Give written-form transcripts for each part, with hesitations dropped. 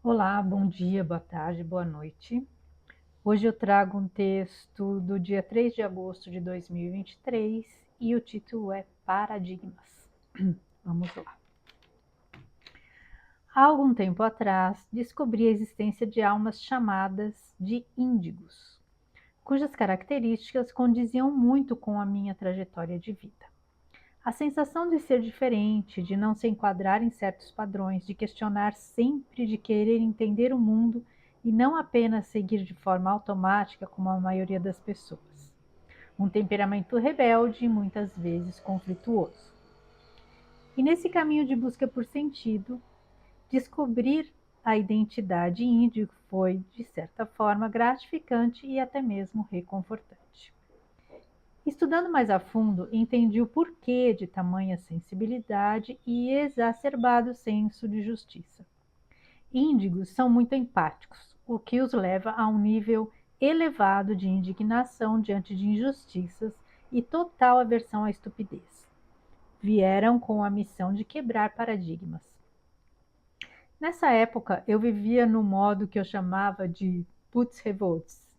Olá, bom dia, boa tarde, boa noite. Hoje eu trago um texto do dia 3 de agosto de 2023 e o título é Paradigmas. Vamos lá. Há algum tempo atrás, descobri a existência de almas chamadas de índigos, cujas características condiziam muito com a minha trajetória de vida. A sensação de ser diferente, de não se enquadrar em certos padrões, de questionar sempre, de querer entender o mundo e não apenas seguir de forma automática como a maioria das pessoas. Um temperamento rebelde e muitas vezes conflituoso. E nesse caminho de busca por sentido, descobrir a identidade índigo foi, de certa forma, gratificante e até mesmo reconfortante. Estudando mais a fundo, entendi o porquê de tamanha sensibilidade e exacerbado senso de justiça. Índigos são muito empáticos, o que os leva a um nível elevado de indignação diante de injustiças e total aversão à estupidez. Vieram com a missão de quebrar paradigmas. Nessa época, eu vivia no modo que eu chamava de putz revolts,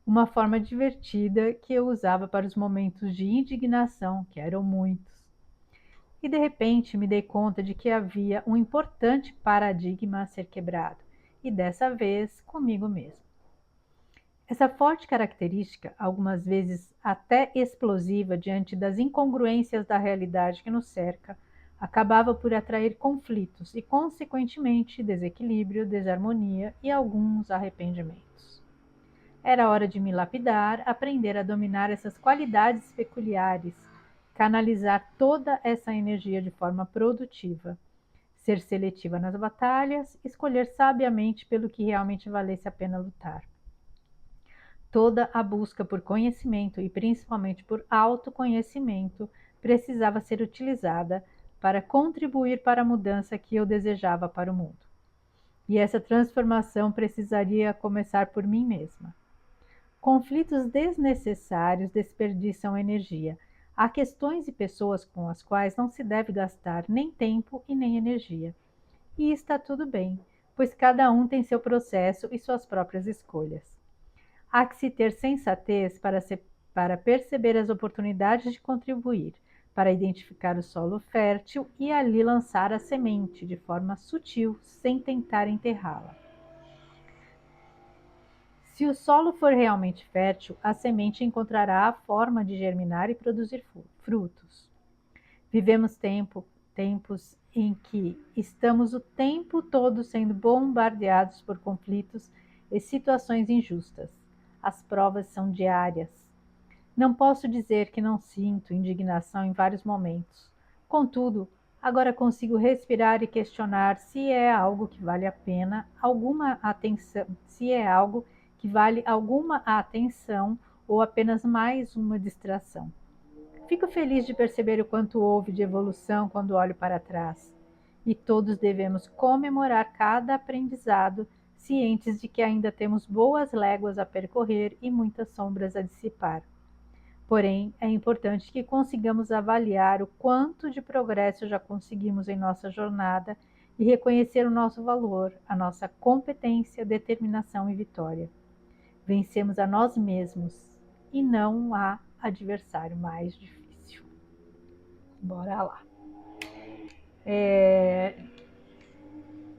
uma forma divertida que eu usava para os momentos de indignação, que eram muitos. E de repente me dei conta de que havia um importante paradigma a ser quebrado, e dessa vez comigo mesmo. Essa forte característica, algumas vezes até explosiva diante das incongruências da realidade que nos cerca, acabava por atrair conflitos e, consequentemente, desequilíbrio, desarmonia e alguns arrependimentos. Era hora de me lapidar, aprender a dominar essas qualidades peculiares, canalizar toda essa energia de forma produtiva, ser seletiva nas batalhas, escolher sabiamente pelo que realmente valesse a pena lutar. Toda a busca por conhecimento e principalmente por autoconhecimento precisava ser utilizada para contribuir para a mudança que eu desejava para o mundo. E essa transformação precisaria começar por mim mesma. Conflitos desnecessários desperdiçam energia. Há questões e pessoas com as quais não se deve gastar nem tempo e nem energia. E está tudo bem, pois cada um tem seu processo e suas próprias escolhas. Há que se ter sensatez para perceber as oportunidades de contribuir, para identificar o solo fértil e ali lançar a semente de forma sutil, sem tentar enterrá-la. Se o solo for realmente fértil, a semente encontrará a forma de germinar e produzir frutos. Vivemos tempos em que estamos o tempo todo sendo bombardeados por conflitos e situações injustas. As provas são diárias. Não posso dizer que não sinto indignação em vários momentos. Contudo, agora consigo respirar e questionar se é algo que vale a pena alguma atenção, se é algo que vale alguma atenção ou apenas mais uma distração. Fico feliz de perceber o quanto houve de evolução quando olho para trás. E todos devemos comemorar cada aprendizado, cientes de que ainda temos boas léguas a percorrer e muitas sombras a dissipar. Porém, é importante que consigamos avaliar o quanto de progresso já conseguimos em nossa jornada e reconhecer o nosso valor, a nossa competência, determinação e vitória. Vencemos a nós mesmos e não há adversário mais difícil. Bora lá. É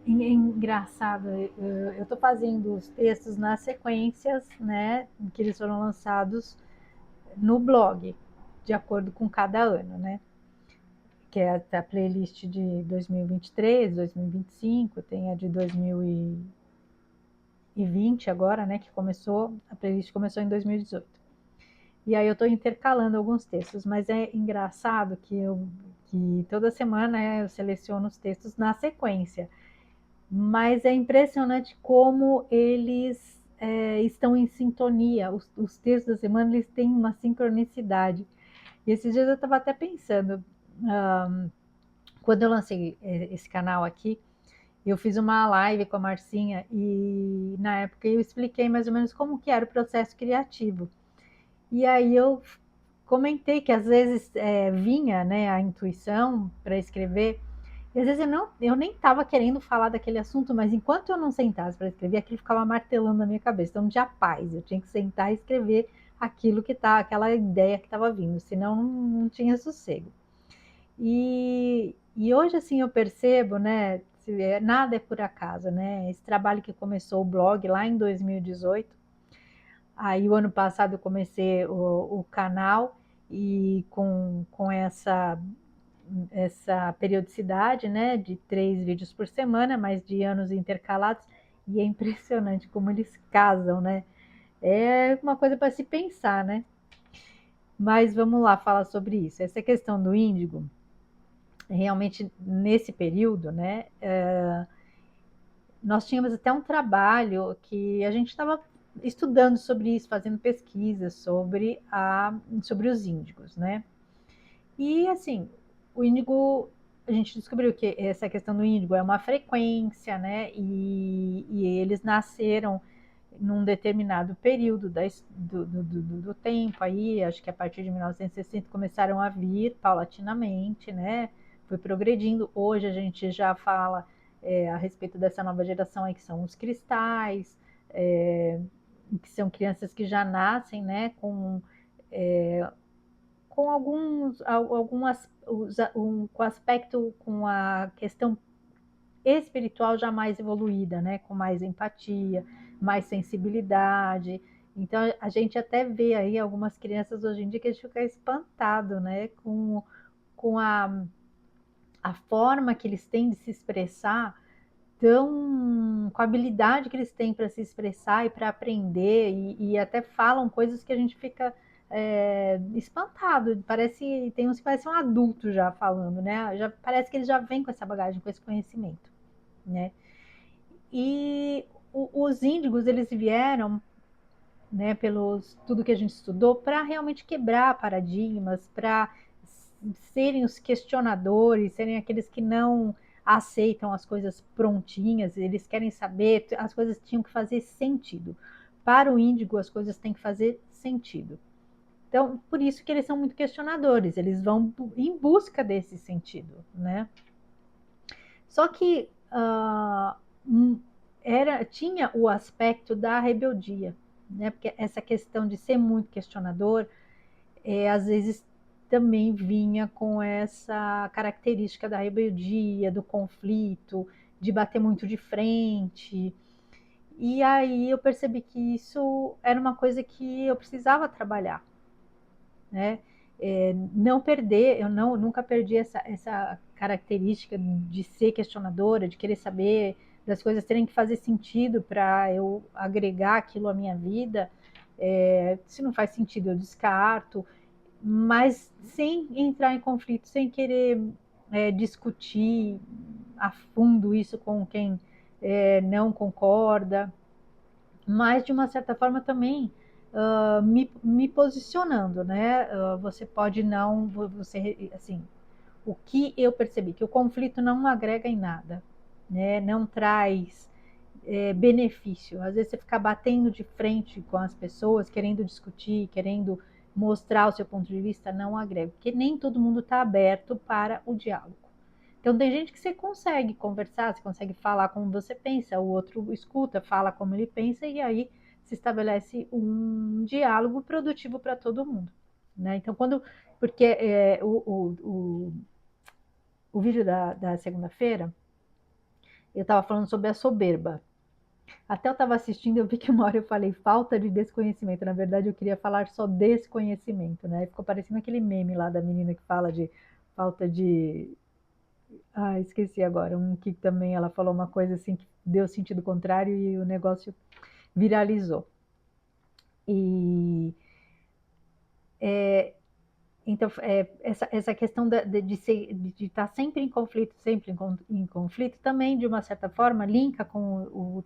engraçado, eu estou fazendo os textos nas sequências, né, que eles foram lançados no blog, de acordo com cada ano, né? Que é a playlist de 2023, 2025, tem a de 2020 agora, né, que começou, a playlist começou em 2018. E aí eu estou intercalando alguns textos, mas é engraçado que toda semana, né, eu seleciono os textos na sequência. Mas é impressionante como eles estão em sintonia. Os textos da semana eles têm uma sincronicidade. E esses dias eu estava até pensando, quando eu lancei esse canal aqui, eu fiz uma live com a Marcinha e na época eu expliquei mais ou menos como que era o processo criativo. E aí eu comentei que às vezes vinha, né, a intuição para escrever E às vezes eu nem estava querendo falar daquele assunto, mas enquanto eu não sentasse para escrever, aquilo ficava martelando na minha cabeça. Então não tinha paz, eu tinha que sentar e escrever aquilo que tá, aquela ideia que estava vindo, senão não tinha sossego. E hoje assim eu percebo, né, nada é por acaso, né? Esse trabalho que começou o blog lá em 2018, aí o ano passado eu comecei o canal e com essa periodicidade, né, de 3 vídeos por semana, mas de anos intercalados, e é impressionante como eles casam, né? É uma coisa para se pensar, né? Mas vamos lá falar sobre isso. Essa questão do índigo, realmente nesse período, né, nós tínhamos até um trabalho que a gente estava estudando sobre isso, fazendo pesquisas sobre os índigos, né? E assim, o índigo, a gente descobriu que essa questão do índigo é uma frequência, né? E eles nasceram num determinado período do tempo aí, acho que a partir de 1960 começaram a vir paulatinamente, né? Foi progredindo. Hoje a gente já fala a respeito dessa nova geração aí, que são os cristais, é, que são crianças que já nascem, né, com com aspecto, com a questão espiritual já mais evoluída, né? Com mais empatia, mais sensibilidade. Então a gente até vê aí algumas crianças hoje em dia que a gente fica espantado, né? Com a forma que eles têm de se expressar, com a habilidade que eles têm para se expressar e para aprender, e até falam coisas que a gente fica espantado. Tem uns que parecem um adulto já falando, né? Já parece que eles já vêm com essa bagagem, com esse conhecimento, né? E os índigos, eles vieram, né, pelos tudo que a gente estudou, para realmente quebrar paradigmas, para serem os questionadores, serem aqueles que não aceitam as coisas prontinhas, eles querem saber, as coisas tinham que fazer sentido. Para o índigo, as coisas têm que fazer sentido. Então, por isso que eles são muito questionadores, eles vão em busca desse sentido, né? Só que tinha o aspecto da rebeldia, né? Porque essa questão de ser muito questionador, às vezes também vinha com essa característica da rebeldia, do conflito, de bater muito de frente. E aí eu percebi que isso era uma coisa que eu precisava trabalhar, né? Não perder, eu nunca perdi essa característica de ser questionadora, de querer saber, das coisas terem que fazer sentido para eu agregar aquilo à minha vida. Se não faz sentido, eu descarto, mas sem entrar em conflito, sem querer discutir a fundo isso com quem não concorda, mas de uma certa forma também me posicionando, né? Você pode não, você, assim, o que eu percebi, que o conflito não agrega em nada, né? Não traz benefício. Às vezes você ficar batendo de frente com as pessoas, querendo discutir, querendo mostrar o seu ponto de vista, não agrega, porque nem todo mundo está aberto para o diálogo. Então tem gente que você consegue conversar, você consegue falar como você pensa, o outro escuta, fala como ele pensa, e aí se estabelece um diálogo produtivo para todo mundo, né? Então porque o vídeo da segunda-feira eu estava falando sobre a soberba. Até eu estava assistindo, eu vi que uma hora eu falei falta de desconhecimento. Na verdade, eu queria falar só desconhecimento, né? Ficou parecendo aquele meme lá da menina que fala de falta de. Ah, esqueci agora. Um que também ela falou uma coisa assim que deu sentido contrário e o negócio viralizou. E então, essa questão de estar sempre em conflito, sempre em conflito, também, de uma certa forma, linka com o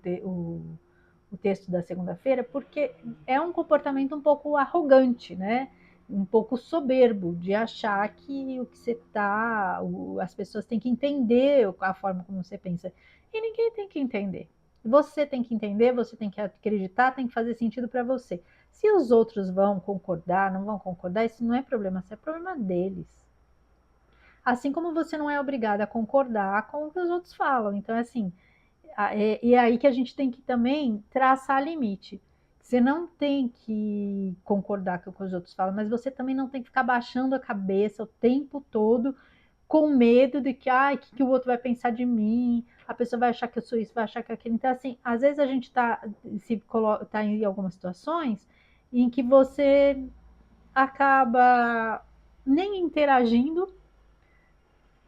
texto da segunda-feira, porque é um comportamento um pouco arrogante, né? Um pouco soberbo, de achar que o que você está, as pessoas têm que entender a forma como você pensa. E ninguém tem que entender. Você tem que entender, você tem que acreditar, tem que fazer sentido para você. Se os outros vão concordar, não vão concordar, isso não é problema, isso é problema deles. Assim como você não é obrigada a concordar com o que os outros falam. Então, assim, e é aí que a gente tem que também traçar limite. Você não tem que concordar com o que os outros falam, mas você também não tem que ficar baixando a cabeça o tempo todo com medo de que, ai, que o outro vai pensar de mim, a pessoa vai achar que eu sou isso, vai achar que é aquilo. Então, assim, às vezes a gente tá em algumas situações em que você acaba nem interagindo,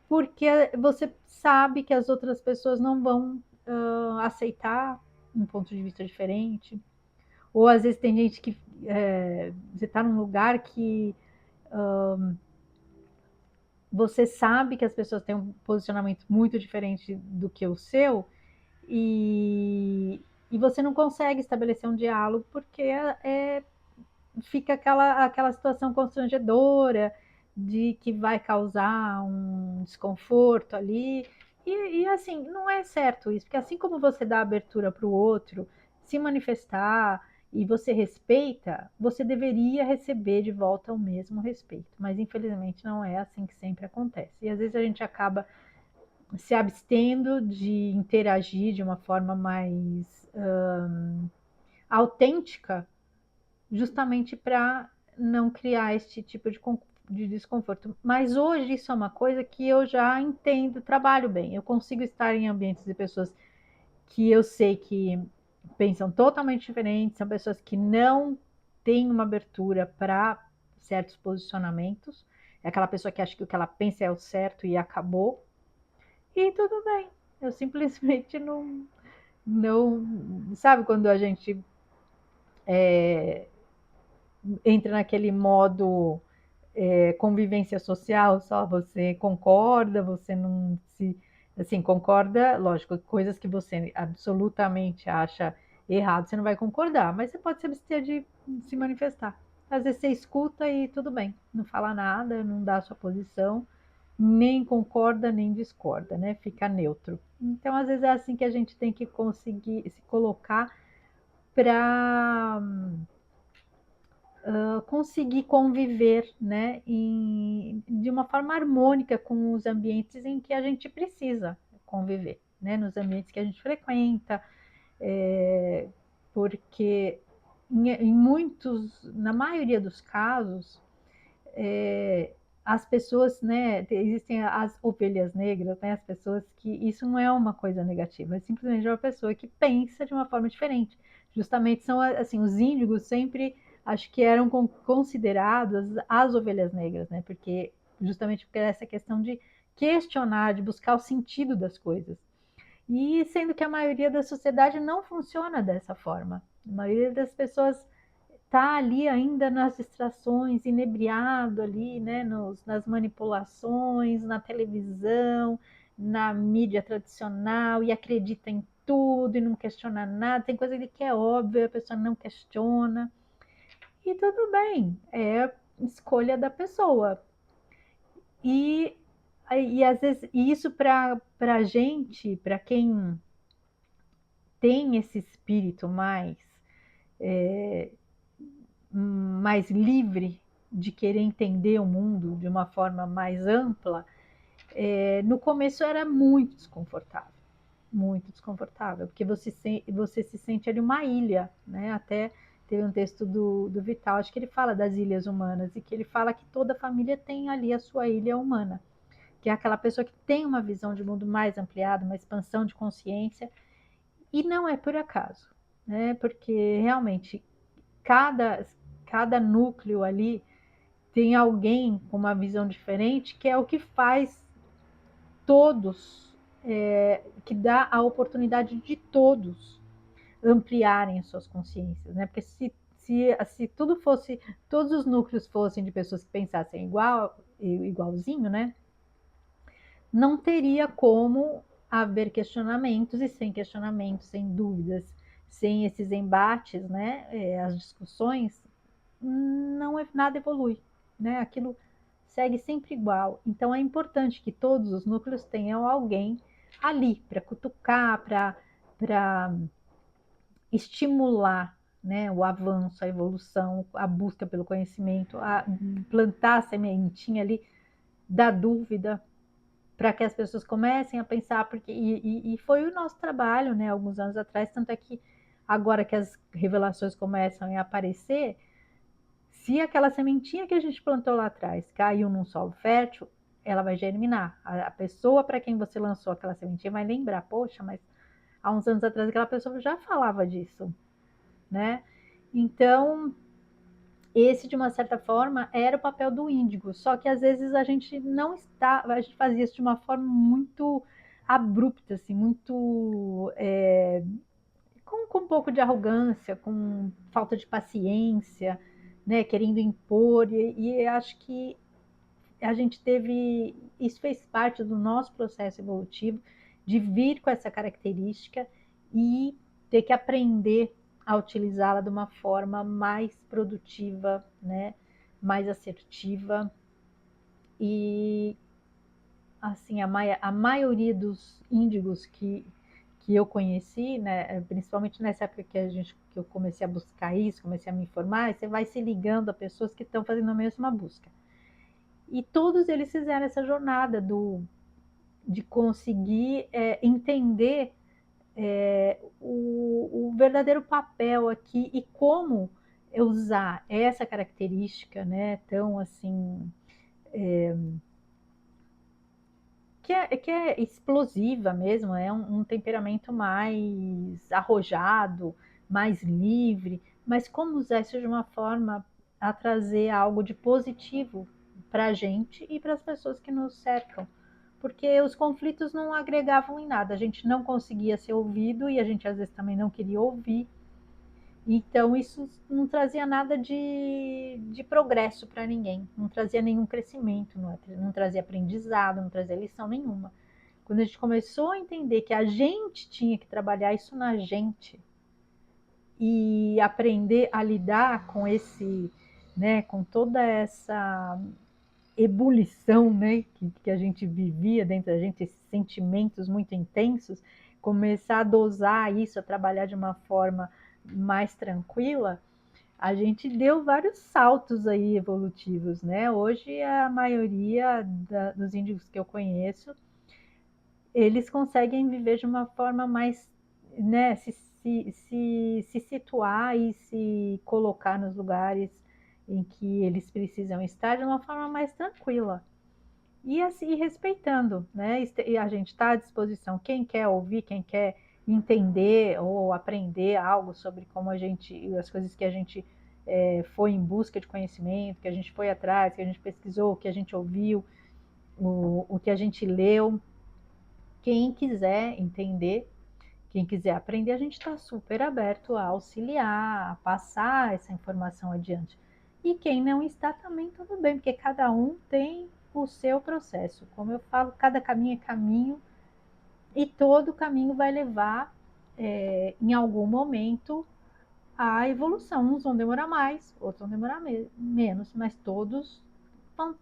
porque você sabe que as outras pessoas não vão aceitar um ponto de vista diferente. Ou às vezes tem gente que você está num lugar que você sabe que as pessoas têm um posicionamento muito diferente do que o seu, e, e você não consegue estabelecer um diálogo porque fica aquela situação constrangedora de que vai causar um desconforto ali. E assim, não é certo isso, porque assim como você dá abertura para o outro se manifestar e você respeita, você deveria receber de volta o mesmo respeito. Mas infelizmente não é assim que sempre acontece. E às vezes a gente acaba se abstendo de interagir de uma forma mais autêntica, justamente para não criar esse tipo de desconforto. Mas hoje isso é uma coisa que eu já entendo, trabalho bem. Eu consigo estar em ambientes de pessoas que eu sei que pensam totalmente diferentes, são pessoas que não têm uma abertura para certos posicionamentos. É aquela pessoa que acha que o que ela pensa é o certo e acabou. E tudo bem. Eu simplesmente não, sabe quando a gente entra naquele modo convivência social, só você concorda, você não se. Assim, concorda, lógico, coisas que você absolutamente acha errado, você não vai concordar, mas você pode se abster de se manifestar. Às vezes você escuta e tudo bem, não fala nada, não dá a sua posição, nem concorda, nem discorda, né? Fica neutro. Então, às vezes é assim que a gente tem que conseguir se colocar para conseguir conviver, né, de uma forma harmônica com os ambientes em que a gente precisa conviver, né, nos ambientes que a gente frequenta, porque na maioria dos casos, as pessoas, né, existem as ovelhas negras, né, as pessoas que isso não é uma coisa negativa, é simplesmente uma pessoa que pensa de uma forma diferente. Justamente são assim, os índigos sempre acho que eram considerados as ovelhas negras, né, porque justamente porque essa questão de questionar, de buscar o sentido das coisas. E sendo que a maioria da sociedade não funciona dessa forma. A maioria das pessoas tá ali ainda nas distrações, inebriado ali, né, nas manipulações, na televisão, na mídia tradicional e acredita em tudo e não questiona nada. Tem coisa ali que é óbvia, a pessoa não questiona. E tudo bem, é escolha da pessoa. E, e às vezes, e isso para gente, para quem tem esse espírito mais livre de querer entender o mundo de uma forma mais ampla, no começo era muito desconfortável, porque você se sente ali uma ilha, né? Até teve um texto do Vital, acho que ele fala das ilhas humanas, e que ele fala que toda família tem ali a sua ilha humana, que é aquela pessoa que tem uma visão de mundo mais ampliada, uma expansão de consciência, e não é por acaso, né? Porque realmente cada, cada núcleo ali tem alguém com uma visão diferente, que é o que faz todos, que dá a oportunidade de todos ampliarem as suas consciências, né? Porque se tudo fosse, todos os núcleos fossem de pessoas que pensassem igualzinho, né? Não teria como haver questionamentos, e sem questionamentos, sem dúvidas, sem esses embates, né? As discussões, não nada evolui, né? Aquilo segue sempre igual. Então é importante que todos os núcleos tenham alguém ali para cutucar, para estimular, né, o avanço, a evolução, a busca pelo conhecimento, a plantar a sementinha ali da dúvida, para que as pessoas comecem a pensar, porque e foi o nosso trabalho, né, alguns anos atrás, tanto é que agora que as revelações começam a aparecer, se aquela sementinha que a gente plantou lá atrás caiu num solo fértil, ela vai germinar. A pessoa para quem você lançou aquela sementinha vai lembrar, poxa, mas há uns anos atrás aquela pessoa já falava disso, né? Então, esse, de uma certa forma, era o papel do índigo, só que às vezes a gente não está, a gente fazia isso de uma forma muito abrupta, assim, muito com um pouco de arrogância, com falta de paciência, né, querendo impor, e acho que a gente teve, isso fez parte do nosso processo evolutivo, de vir com essa característica e ter que aprender a utilizá-la de uma forma mais produtiva, né, mais assertiva. E assim, a maioria dos índigos que eu conheci, né, principalmente nessa época que eu comecei a buscar isso, comecei a me informar, você vai se ligando a pessoas que estão fazendo a mesma busca. E todos eles fizeram essa jornada de conseguir entender o verdadeiro papel aqui e como usar essa característica, né, tão assim, que é explosiva mesmo, é um temperamento mais arrojado, mais livre, mas como usar isso de uma forma a trazer algo de positivo para a gente e para as pessoas que nos cercam. Porque os conflitos não agregavam em nada, a gente não conseguia ser ouvido e a gente às vezes também não queria ouvir. Então, isso não trazia nada de progresso para ninguém, não trazia nenhum crescimento, não trazia aprendizado, não trazia lição nenhuma. Quando a gente começou a entender que a gente tinha que trabalhar isso na gente e aprender a lidar com esse, né, com toda essa ebulição, né, que a gente vivia dentro da gente, esses sentimentos muito intensos, começar a dosar isso, a trabalhar de uma forma mais tranquila, a gente deu vários saltos aí evolutivos, né? Hoje a maioria dos índigos que eu conheço, eles conseguem viver de uma forma mais, né, se situar e se colocar nos lugares em que eles precisam estar de uma forma mais tranquila. E assim, respeitando, né? E a gente está à disposição. Quem quer ouvir, quem quer entender ou aprender algo sobre como a gente, as coisas que a gente foi em busca de conhecimento, que a gente foi atrás, que a gente pesquisou, o que a gente ouviu, o que a gente leu. Quem quiser entender, quem quiser aprender, a gente está super aberto a auxiliar, a passar essa informação adiante. E quem não está também, tudo bem, porque cada um tem o seu processo. Como eu falo, cada caminho é caminho e todo caminho vai levar, em algum momento, à evolução. Uns vão demorar mais, outros vão demorar menos, mas todos vão,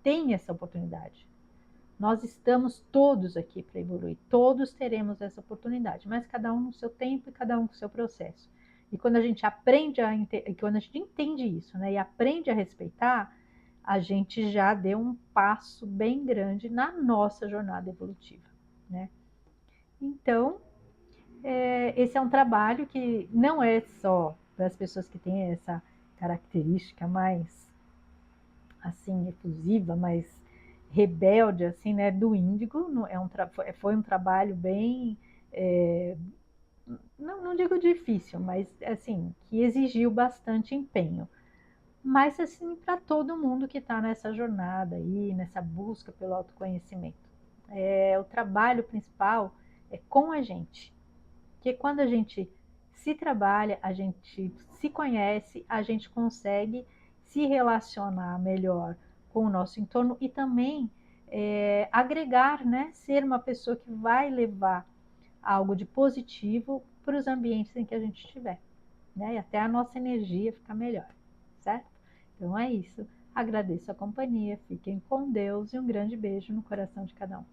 têm essa oportunidade. Nós estamos todos aqui para evoluir, todos teremos essa oportunidade, mas cada um no seu tempo e cada um com o seu processo. E quando a gente aprende quando a gente entende isso, né, e aprende a respeitar, a gente já deu um passo bem grande na nossa jornada evolutiva, né? Então, esse é um trabalho que não é só para as pessoas que têm essa característica mais assim efusiva, mais rebelde assim, né, do índigo. Foi um trabalho bem, é, não digo difícil, mas assim que exigiu bastante empenho. Mas assim para todo mundo que está nessa jornada aí, nessa busca pelo autoconhecimento, o trabalho principal é com a gente, porque quando a gente se trabalha, a gente se conhece, a gente consegue se relacionar melhor com o nosso entorno e também agregar, né? Ser uma pessoa que vai levar algo de positivo para os ambientes em que a gente estiver, né? E até a nossa energia ficar melhor, certo? Então é isso. Agradeço a companhia, fiquem com Deus e um grande beijo no coração de cada um.